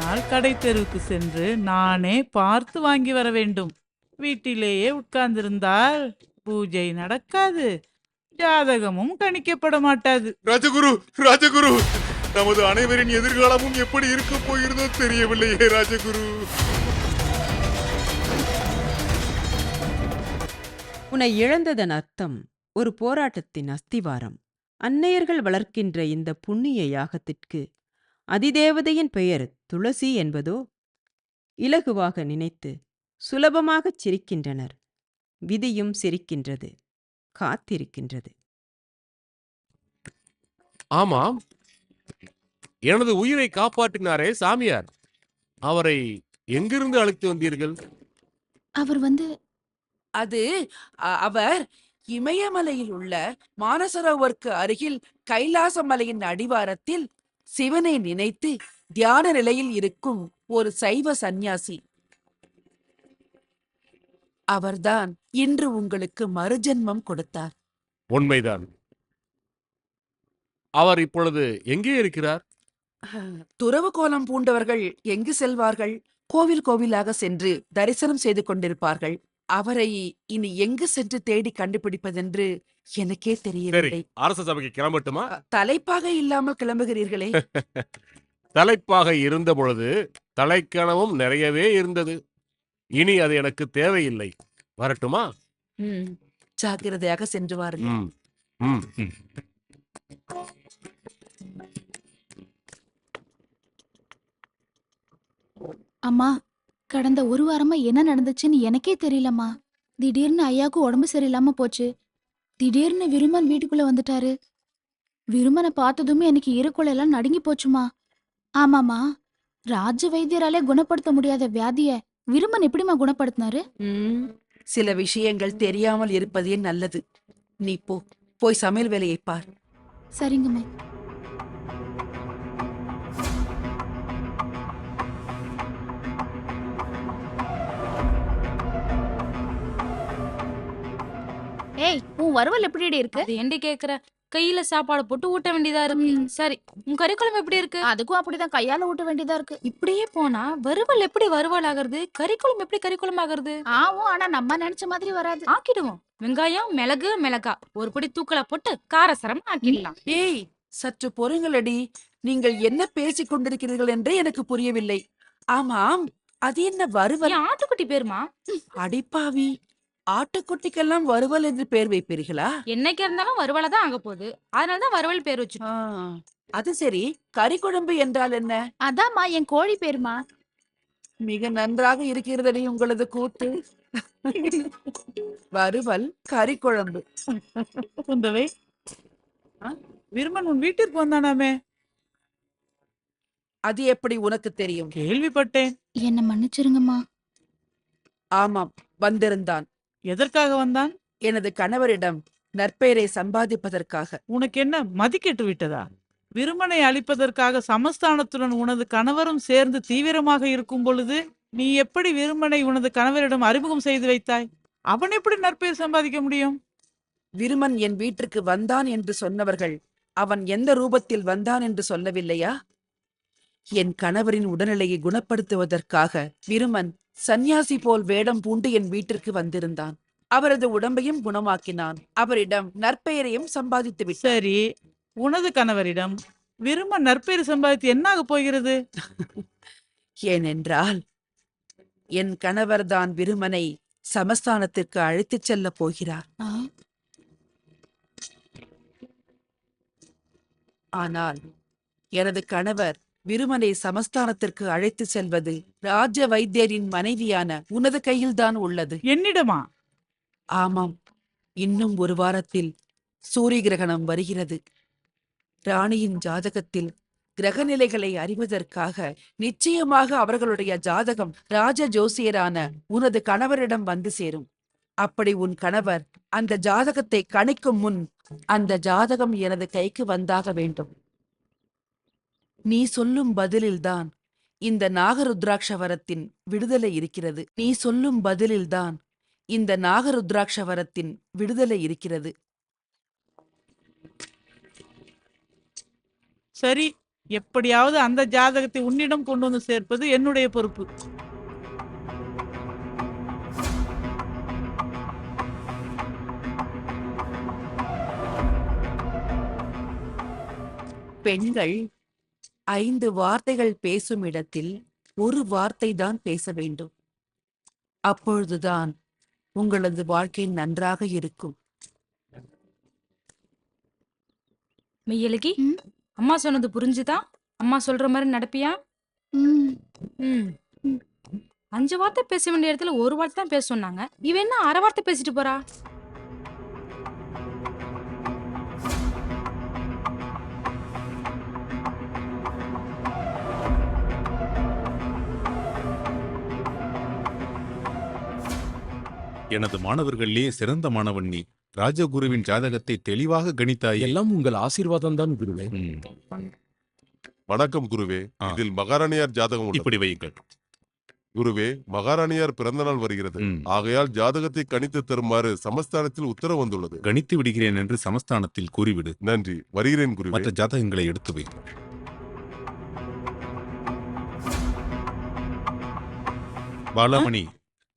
அதனால் கடை தெருவுக்கு சென்று நானே பார்த்து வாங்கி வர வேண்டும். வீட்டிலேயே உட்கார்ந்திருந்தால் பூஜை நடக்காது, ஜாதகமும் கணிக்கப்பட மாட்டாது. ராஜகுரு, ராஜகுரு, நமது அனைவரின் எதிர்காலமும் எப்படி இருக்க போகிறதோ தெரியவில்லையே ராஜகுரு. உன்னை இழந்ததன் அர்த்தம் ஒரு போராட்டத்தின் அஸ்திவாரம். அன்னையர்கள் வளர்க்கின்ற இந்த புண்ணிய யாகத்திற்கு அதிதேவதையின் பெயர் துளசி என்பதோ? இலகுவாக நினைத்து சுலபமாகச் சிரிக்கின்றனர். விதியும் சிரிக்கின்றது, காத்திருக்கின்றது. ஆமாம், எனது உயிரை காப்பாற்றினாரே சாமியார், அவரை எங்கிருந்து அழைத்து வந்தீர்கள்? அவர் அது அவர் இமயமலையில் உள்ள மானசரோவருக்கு அருகில் கைலாச மலையின் அடிவாரத்தில் சிவனை நினைத்து தியான நிலையில் இருக்கும் ஒரு சைவ சந்நியாசி. அவர்தான் இன்று உங்களுக்கு மறுஜென்மம் கொடுத்தார். உண்மைதான். அவர் இப்பொழுது எங்கே இருக்கிறார்? துறவு கோலம் பூண்டவர்கள் எங்கு செல்வார்கள்? கோவில் கோவிலாக சென்று தரிசனம் செய்து கொண்டிருப்பார்கள். அவரை இனி எங்கு சென்று தேடி கண்டுபிடிப்பதென்று எனக்கே சரி, தெரியவில்லை. அரச சபைக்கு கிளம்பட்டுமா? தலைப்பாக இல்லாமல் கிளம்புகிறீர்களே. தலைப்பாக இருந்த பொழுது தலைக்கணமும் நிறையவே இருந்தது. இனி அது எனக்கு தேவையில்லை. வரட்டுமா? ஜாக்கிரதையாக சென்று வாருங்கள். ம், ம். அம்மா, கடந்த ஒரு வாரமா என்ன நடந்துச்சுன்னு எனக்கே தெரியலம்மா. திடீர்னு ஐயாவுக்கு உடம்பு சரியில்லாம போச்சு. திடீர்னு விருமன் வீட்டுக்குள்ள வந்துட்டாரு. விருமனை பார்த்ததுமே எனக்கு ஈரக்குலையெல்லாம் நடுங்கி போச்சுமா. ஆமாமா, ராஜ வைத்தியராலே குணப்படுத்த முடியாத வியாதிய விருமன் எப்படிமா குணப்படுத்தினாரு? சில விஷயங்கள் தெரியாமல் இருப்பதே நல்லது. நீ போய் சமையல் வேலையை பார். சரிங்கம்மா. ஏய், உன் வறுவல் எப்படி இருக்கு? அது ஏண்டி கேக்குற? கையில சாப்பாடு போட்டு ஊட்ட வேண்டியதா இருக்கு. சரி, உன் கறிக்குழம்பு எப்படி இருக்கு? அதுக்கும் அப்படிதான் கையால ஊட்ட வேண்டியதா இருக்கு. இப்படியே போனா வறுவல் எப்படி வறுவல் ஆகுறது, கறிக்குழம்பு எப்படி கறிக்குழம்பு ஆகுறது? ஆவும், ஆனா நம்ம நினைச்ச மாதிரி வராது. ஆக்கிடுவோம். வெங்காயம், மிளகா ஒரு பிடி தூக்கலா போட்டு காரசரம் ஆக்கிடலாம். ஏய், சற்று பொறுங்களடி. நீங்கள் என்ன பேசிக் கொண்டிருக்கிறீர்கள் என்று எனக்கு புரியவில்லை. ஆமாம், அது என்ன வறுவல்? என் ஆட்டுக்குட்டி பேருமா? அடிப்பாவி, ஆட்டுக்குட்டிக்கெல்லாம் வறுவல் என்று பேர் வைப்பீர்களா? என்னைக்கு இருந்தாலும் வறுவலா தான் ஆக போகுது. அதனாலதான் வறுவல் பேர் வச்சு. அது சரி, கறி குழம்பு என்றால் என்ன? அதாம்மா என் கோழி பேருமா. மிக நன்றாக இருக்கிறதடி உங்களது கூத்து. வறுவல், கறி குழம்பு. குந்தவை, விருமன் உன் வீட்டிற்கு வந்தானாமே? அது எப்படி உனக்கு தெரியும்? கேள்விப்பட்டேன். என்ன மன்னிச்சிருங்கம்மா. ஆமாம், வந்திருந்தான். எதற்காக வந்தான்? எனது கணவரிடம் நற்பெயரை சம்பாதிப்பதற்காக. உனக்கு என்ன மதி கெட்டு விட்டதா? விருமனை அழிப்பதற்காக சமஸ்தானத்துடன் உனது கணவரும் சேர்ந்து தீவிரமாக இருக்கும் பொழுது நீ எப்படி விருமனை உனது கணவரிடம் அறிமுகம் செய்து வைத்தாய்? அவன் எப்படி நற்பெயர் சம்பாதிக்க முடியும்? விருமன் என் வீட்டிற்கு வந்தான் என்று சொன்னவர்கள் அவன் எந்த ரூபத்தில் வந்தான் என்று சொல்லவில்லையா? என் கணவரின் உடல்நிலையை குணப்படுத்துவதற்காக விருமன் சந்நியாசி போல் வேடம் பூண்டு என் வீட்டிற்கு வந்திருந்தான். அவரது உடம்பையும் குணமாக்கினான். அவரிடம் நற்பெயரையும் சம்பாதித்து விட்டான். சரி, உனது கணவரிடம் விருமன் நற்பெயர் சம்பாதித்து என்னாக போகிறது? ஏனென்றால் என் கணவர்தான் விருமனை சமஸ்தானத்திற்கு அழைத்துச் செல்ல போகிறார். ஆனால் எனது கணவர் விருமனை சமஸ்தானத்திற்கு அழைத்து செல்வது ராஜ வைத்தியரின் மனைவியான உனது கையில்தான் உள்ளது. என்னிடமா? ஆமாம், இன்னும் ஒரு வாரத்தில் சூரிய கிரகணம் வருகிறது. ராணியின் ஜாதகத்தில் கிரகநிலைகளை அறிவதற்காக நிச்சயமாக அவர்களுடைய ஜாதகம் ராஜ ஜோசியரான உனது கணவரிடம் வந்து சேரும். அப்படி உன் கணவர் அந்த ஜாதகத்தை கணிக்கும் முன் அந்த ஜாதகம் எனது கைக்கு வந்தாக வேண்டும். நீ சொல்லும் பதிலில்தான் இந்த நாகருத்ராட்சவரத்தின் விடுதலை இருக்கிறது. நீ சொல்லும் பதிலில்தான் இந்த நாகருத்ராட்சவரத்தின் விடுதலை இருக்கிறது. சரி, எப்படியாவது அந்த ஜாதகத்தை உன்னிடம் கொண்டு வந்து சேர்ப்பது என்னுடைய பொறுப்பு. பெண்கள் 5 வார்த்தைகள் பேசும் இடத்தில் ஒரு வார்த்தை தான் பேச வேண்டும். அப்பொழுதுதான் உங்களது வாழ்க்கை நன்றாக இருக்கும். மெய்யழகி, ம். அம்மா சொன்னது புரிஞ்சுதா? அம்மா சொல்ற மாதிரி நடப்பியா? ம். ம். 5 வார்த்தை பேச வேண்டிய இடத்துல ஒரு வார்த்தை தான் பேச சொன்னாங்க. இவ என்ன அரை வார்த்தை பேசிட்டு போறா? எனது மாணவர்களிலே சிறந்த மாணவன் நீ. ராஜகுருவின் ஜாதகத்தை தெளிவாக கணித்தாயே. எல்லாம் உங்கள் ஆசீர்வாதம் தான் குருவே. வணக்கம் குருவே. ஆ. இதில் மகாராணியார் ஜாதகம் உள்ளது. இப்படி வையுங்கள். குருவே, மகாராணியார் பிறந்த நாள் வருகிறது. ம். ஆகையால் ஜாதகத்தை கணித்து தருமாறு சமஸ்தானத்தில் உத்தரவு வந்துள்ளது. கணித்து விடுகிறேன் என்று சமஸ்தானத்தில் கூறிவிடு. நன்றி, வருகிறேன் குருவே. மற்ற ஜாதகங்களை எடுத்து வை. பாலமணி,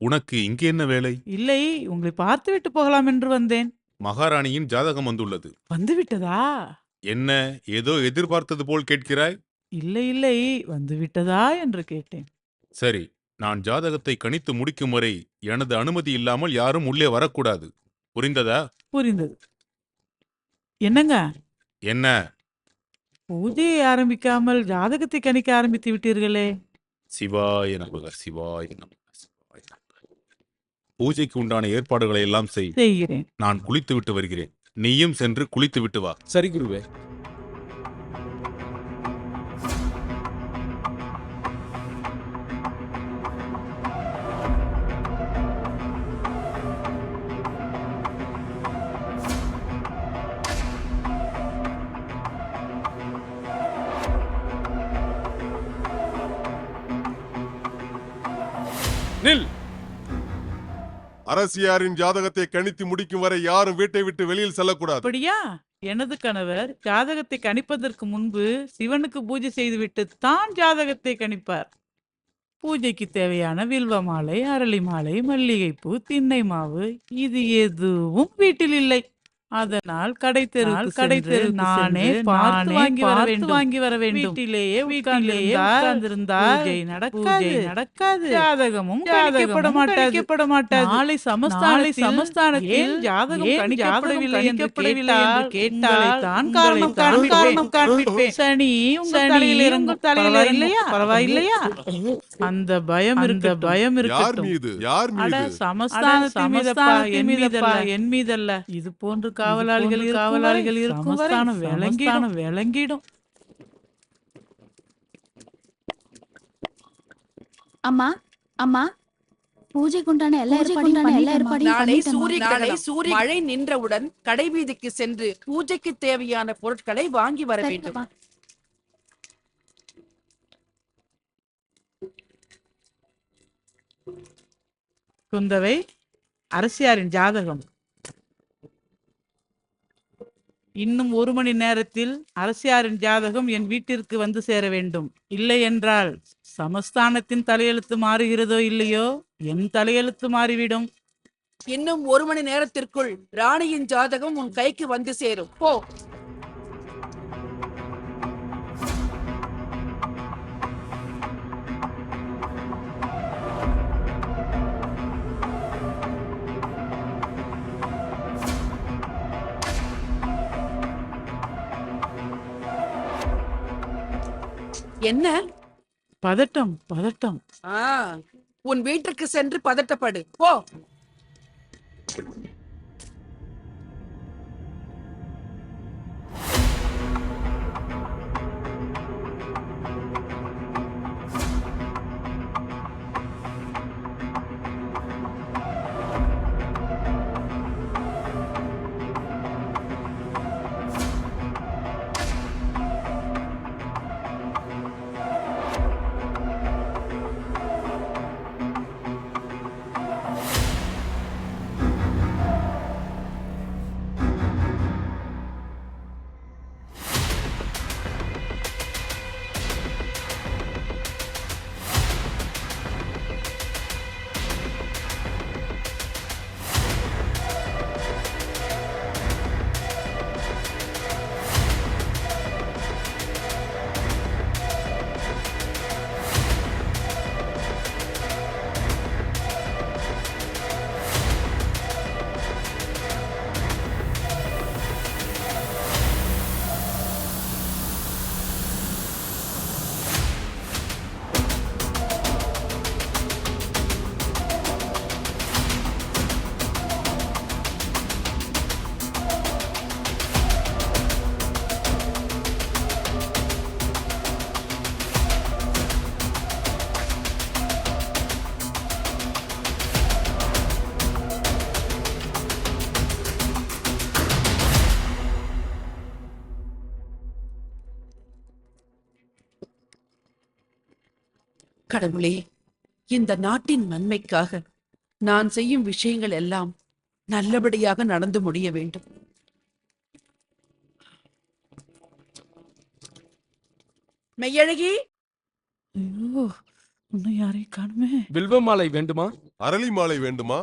உனக்கு இங்கே என்ன வேலை? இல்லை, உங்களை பார்த்துவிட்டு போகலாம் என்று வந்தேன். மகாராணியின் ஜாதகம் வந்துள்ளது. வந்து விட்டதா? என்ன ஏதோ எதிர்பார்த்தது போல் கேட்கிறாய்? இல்லை இல்லை, வந்து விட்டதா என்று கேட்டேன். சரி, நான் ஜாதகத்தை கணித்து முடிக்கும் வரை எனது அனுமதி இல்லாமல் யாரும் உள்ளே வரக்கூடாது. புரிந்ததா? புரிந்தது. என்னங்க, என்ன? பூஜையை ஆரம்பிக்காமல் ஜாதகத்தை கணிக்க ஆரம்பித்து விட்டீர்களே? சிவாய நமக, சிவாய நமக, சிவாய நமக. பூஜைக்கு உண்டான ஏற்பாடுகளை எல்லாம் செய். செய்கிறேன். நான் குளித்து விட்டு வருகிறேன். நீயும் சென்று குளித்து விட்டு வா. சரி குருவே. நில். அரசியாரின் ஜாதகத்தை கணித்து முடிக்கும் வரை யாரும் வீட்டை விட்டு வெளியில் செல்லக்கூடாது. அப்படியா? எனது கணவர் ஜாதகத்தை கணிப்பதற்கு முன்பு சிவனுக்கு பூஜை செய்துவிட்டு தான் ஜாதகத்தை கணிப்பார். பூஜைக்கு தேவையான வில்வ மாலை, அரளி மாலை, மல்லிகைப்பூ, திண்ணை மாவு இது எதுவும் வீட்டில் இல்லை. அதனால் கடை தெரு நானே வாங்கி வர வேண்டும். வீட்டிலேயே உட்கார்ந்திருந்தால் பூஜை நடக்காது. ஜாதகமும் கணிக்கப்பட மாட்டாது. நாளை சமஸ்தானத்தில் ஜாதகம் கணிக்கப்படவில்லை என்று கேட்டால் தான் காரணம் காண்பிப்பேன். சனி உங்கள் தலையில் இறங்கும். பரவாயில்லையா? அந்த பயம் யார் இருக்கட்டும். மீது? யார் அட, மீது? சமஸ்தானத்தின் மீதல்ல, என் மீதல்ல. இது போன்று காவலாளிகள் இருக்கும் சமஸ்தானம் விளங்கிடும். அம்மா அம்மா, பூஜைக்குண்டான எல்லா ஏற்பாடையும் நாளை பண்ணிட்டேம்மா. சூரிய மழை நின்றவுடன் கடைவீதிக்கு சென்று பூஜைக்கு தேவையான பொருட்களை வாங்கி வர வேண்டும். சரிம்மா. குந்தவை, அரசியாரின் ஜாதகம். இன்னும் 1 மணி நேரத்தில் அரசியாரின் ஜாதகம் என் வீட்டிற்கு வந்து சேர வேண்டும். இல்லை என்றால் சமஸ்தானத்தின் தலையெழுத்து மாறுகிறதோ இல்லையோ, என் தலையெழுத்து மாறிவிடும். இன்னும் 1 மணி நேரத்திற்குள் ராணியின் ஜாதகம் உன் கைக்கு வந்து சேரும். போ. என்ன? பதட்டம். உன் வீட்டுக்கு சென்று பதட்டப்படு. போ. கடவுளே, இந்த நாட்டின் நன்மைக்காக நான் செய்யும் விஷயங்கள் எல்லாம் நல்லபடியாக நடந்து முடிய வேண்டும். மெய்யழகி, ஐயோ, இன்னும் யாரையும் காணுமே. வில்வ மாலை வேண்டுமா? அரளி மாலை வேண்டுமா?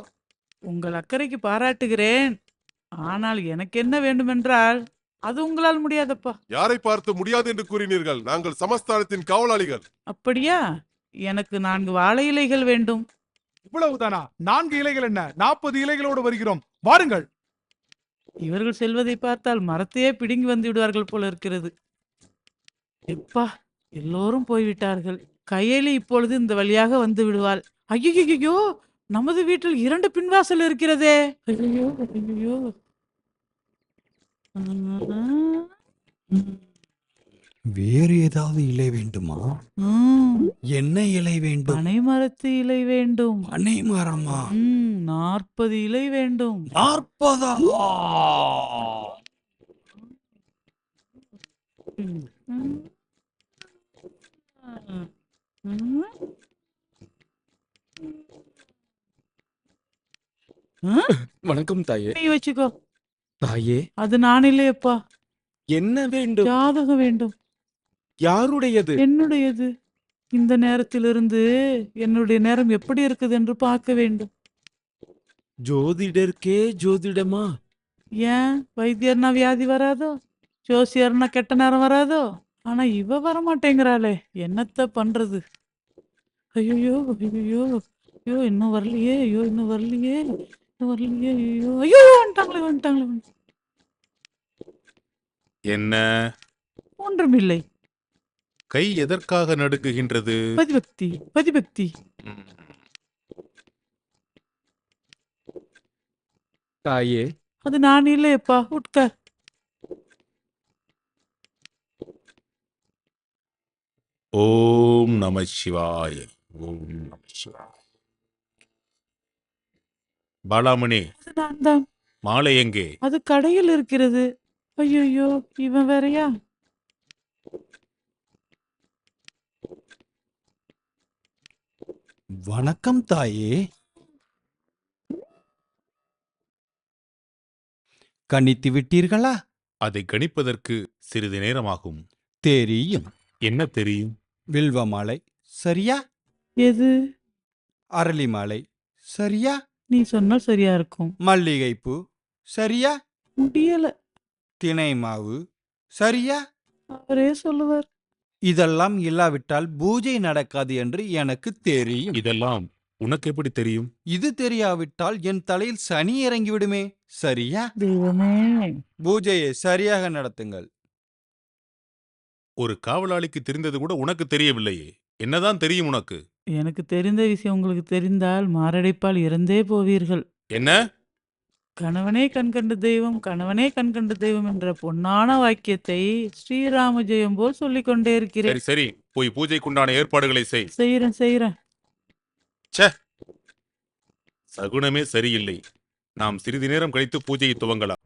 உங்கள் அக்கறைக்கு பாராட்டுகிறேன். ஆனால் எனக்கு என்ன வேண்டுமென்றால் அது உங்களால் முடியாதப்பா. யாரை பார்த்து முடியாது என்று கூறினீர்கள்? நாங்கள் சமஸ்தானத்தின் காவலாளிகள். அப்படியா? எனக்கு 4 வாழை இலைகள் வேண்டும். இவ்வளவுதானா? 4 இலைகள் என்ன, 40 இலைகளோடு வருகிறோம், வாருங்கள். இவர்கள் செல்வதை பார்த்தால் மரத்தையே பிடுங்கி வந்து விடுவார்கள் போல இருக்கிறது. எப்பா, எல்லோரும் போய்விட்டார்கள். கையேலி இப்பொழுது இந்த வழியாக வந்து விடுவாள். ஐயோ, நமது வீட்டில் 2 பின்வாசல் இருக்கிறதே. ஐயோ ஐயோ. வேறு ஏதாவது இலை வேண்டுமா? என்ன இலை வேண்டும்? பனை மரத்து இலை வேண்டும். பனை மரமா? 40 இலை வேண்டும். 40? வணக்கம் தாயே. நீ வச்சுக்கோ. தாயே, அது நான் இல்லையப்பா. என்ன வேண்டும்? ஜாதகம் வேண்டும். யாருடையது? என்னுடையது. இந்த நேரத்திலிருந்து என்னுடைய நேரம் எப்படி இருக்குது என்று பார்க்க வேண்டும். ஜோதிடர்க்கே ஜோதிடமா? ஏன், வைத்தியர்னா வியாதி வராதோ, ஜோசியர்னா கெட்ட நேரம் வராதோ? ஆனா இவ வரமாட்டேங்கிறாளே, என்னத்த பண்றது? ஐயோ ஐயோ ஐயோ, இன்னும் வரலையே. ஐயோ, இன்னும் வரலையே. இன்னும் வரலையே. ஐயோ ஐயோ, வந்துட்டாங்களே வந்துட்டாங்களே. என்ன? ஒன்றுமில்லை. கை எதற்காக நடுக்குகின்றது? பதிபக்தி பதிபக்தி. ம். தாயே, அது நான் இல்லையப்பா, உட்கார். ஓம் நம சிவாய. ஓம் நம சிவாய. பாலாமணி, அது நான் தான். மாலை எங்கே? அது கடையில் இருக்கிறது. ஐயோ, இவன் வேறயா? வணக்கம் தாயே. கணித்து விட்டீர்களா? அதை கணிப்பதற்கு சிறிது நேரமாகும். தெரியும். என்ன தெரியும்? வில்வ மாலை சரியா? எது? அரளி மாலை சரியா? நீ சொன்னா சரியா இருக்கும். மல்லிகைப்பூ சரியா? முடியல. தினை மாவு சரியா? அவரே சொல்லுவார். இதெல்லாம் இல்லாவிட்டால் பூஜை நடக்காது என்று எனக்கு தெரியும். இதெல்லாம் உனக்கு எப்படி தெரியும்? இது தெரியாவிட்டால் என் தலையில் சனி இறங்கிவிடுமே. சரியா? தெய்வமே. பூஜையை சரியாக நடத்துங்கள். ஒரு காவலாளிக்கு தெரிந்தது கூட உனக்கு தெரியவில்லையே. என்னதான் தெரியும் உனக்கு? எனக்கு தெரிந்த விஷயம் உங்களுக்கு தெரிந்தால் மாரடைப்பால் இறந்தே போவீர்கள். என்ன? கணவனே கண்கண்ட தெய்வம், கணவனே கண்கண்ட தெய்வம் என்ற பொன்னான வாக்கியத்தை ஸ்ரீராம ஜெயம் போல் சொல்லிக் கொண்டே இருக்கிறேன். சரி சரி, போய் பூஜைக்குண்டான ஏற்பாடுகளை செய். செய்யறேன். ச்சே, சகுனமே சரியில்லை. நாம் சிறிது நேரம் கழித்து பூஜையை துவங்கலாம்.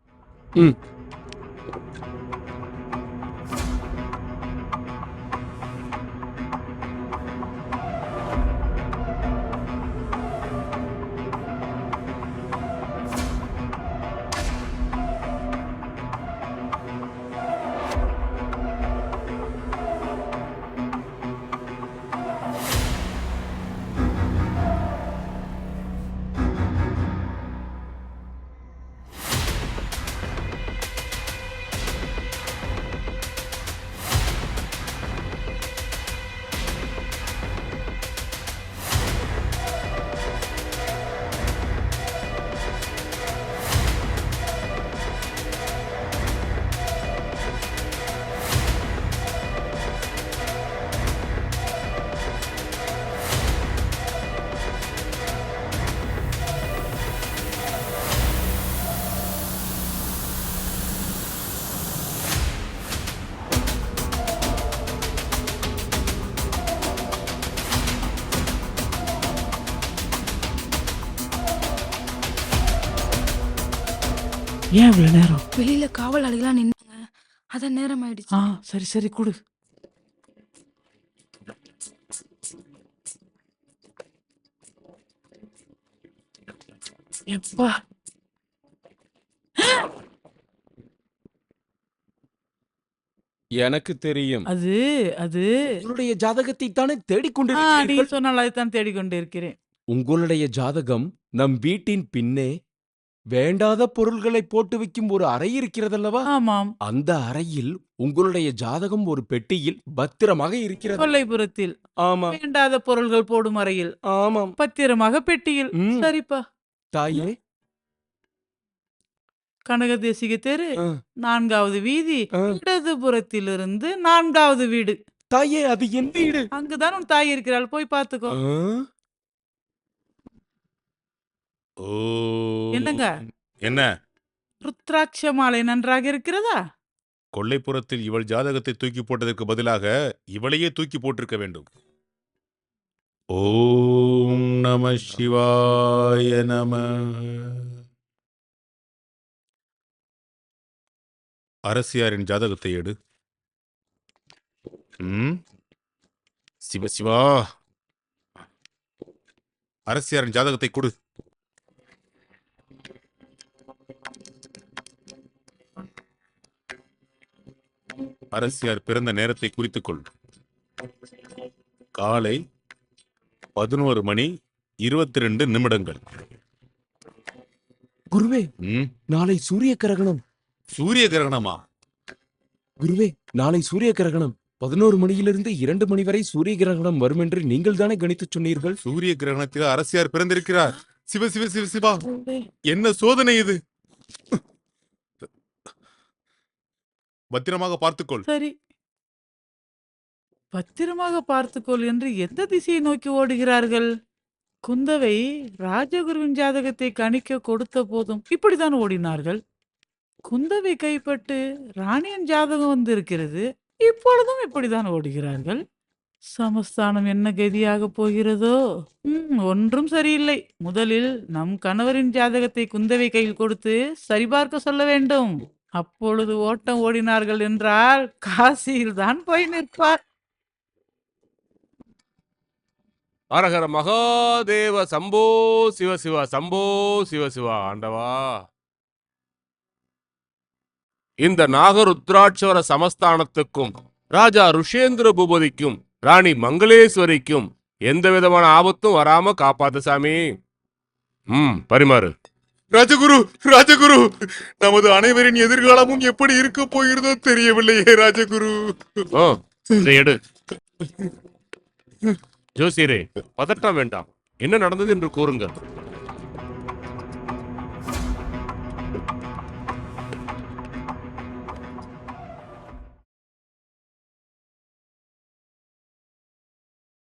ஏன் இவ்வளவு நேரம்? வெளியில காவலாளிகளா நின்னாங்க, அதான் நேரம் ஆயிடுச்சு. சரி கொடு. எப்பா எனக்கு தெரியும். அது அது உங்களுடைய ஜாதகத்தை தானே நீ தேடிக்கொண்டிருக்கிறீர்கள். சொன்னால் அதைத்தான் தேடிக்கொண்டிருக்கிறேன். உங்களுடைய ஜாதகம் நம் வீட்டின் பின்னே வேண்டாத பொருள்களை போட்டு வைக்கும் ஒரு அறை இருக்கிறதல்லவா? ஆமாம், அந்த அறையில் உங்களுடைய ஜாதகம் ஒரு பெட்டியில் பத்திரமாக இருக்கிறது. கொல்லைப்புறத்தில் ஆமாம், வேண்டாத பொருள்கள் போடும் அறையில் ஆமாம். பத்திரமாக பெட்டியில். ம். சரிப்பா. தாயே, கனகதேசிக தெரு, ஆ, 4வது வீதி, ஆ. இடதுபுறத்திலிருந்து 4வது வீடு. தாயே, அது என் வீடு. அங்குதான் உன் தாய் இருக்கிறாள், போய் பார்த்துக்கோ. ஆ? ஓ என்னங்க? என்ன? ருத்ராட்ச மாலை நன்றாக இருக்கிறதா? கொல்லைப்புறத்தில் இவள் ஜாதகத்தை தூக்கி போட்டதற்கு பதிலாக இவளையே தூக்கி போட்டிருக்க வேண்டும். ஓம் நம சிவாய நம. அரசியாரின் ஜாதகத்தை எடு. சிவ சிவா, அரசியாரின் ஜாதகத்தை கொடு. அரசியார் பிறந்த நேரத்தை குறித்துக் கொள். காலை 11 மணி 22 நிமிடங்கள். குருவே, ம், நாளை சூரிய கிரகணம். சூரிய கிரகணமா? குருவே, நாளை சூரிய கிரகணம். 11 மணியிலிருந்து 2 மணி வரை சூரிய கிரகணம் வரும் என்று நீங்கள் தானே கணித்துச் சொன்னீர்கள். சூரிய கிரகணத்தில் அரசியார் பிறந்திருக்கிறார். சிவ சிவ சிவ சிவா, என்ன சோதனை இது? பத்திரமாக பார்த்துக்கொள். சரி, பத்திரமாக பார்த்துக்கொள் என்று எந்த திசையை நோக்கி ஓடுகிறார்கள்? குந்தவை ராஜகுருவின் ஜாதகத்தை கணிக்க கொடுத்த போதும் இப்படித்தான் ஓடினார்கள். குந்தவை கைப்பட்டு ராணியின் ஜாதகம் வந்திருக்கிறது, இப்பொழுதும் இப்படித்தான் ஓடுகிறார்கள். சமஸ்தானம் என்ன கதியாக போகிறதோ? ஒன்றும் சரியில்லை. முதலில் நம் கணவரின் ஜாதகத்தை குந்தவை கையில் கொடுத்து சரிபார்க்க சொல்ல வேண்டும். அப்பொழுது ஓட்டம் ஓடினார்கள் என்றால் காசியில் தான் போய் நிற்பார். அரஹர மகாதேவ சம்போ சிவசிவா, சம்போ சிவசிவா. ஆண்டவா, இந்த நாகருத்ராட்சவர சமஸ்தானத்துக்கும் ராஜா ருஷேந்திர பூபதிக்கும் ராணி மங்களேஸ்வரிக்கும் எந்த விதமான ஆபத்தும் வராம காப்பாத்து சாமி. பரிமாறு. ராஜகுரு, ராஜகுரு, நமது அனைவரின் எதிர்காலமும் எப்படி இருக்க போகிறதோ தெரியவில்லையே ராஜகுரு. இதை எடு. ஜோசியரே, பதட்டம் வேண்டாம். என்ன நடந்தது என்று கூறுங்கள்.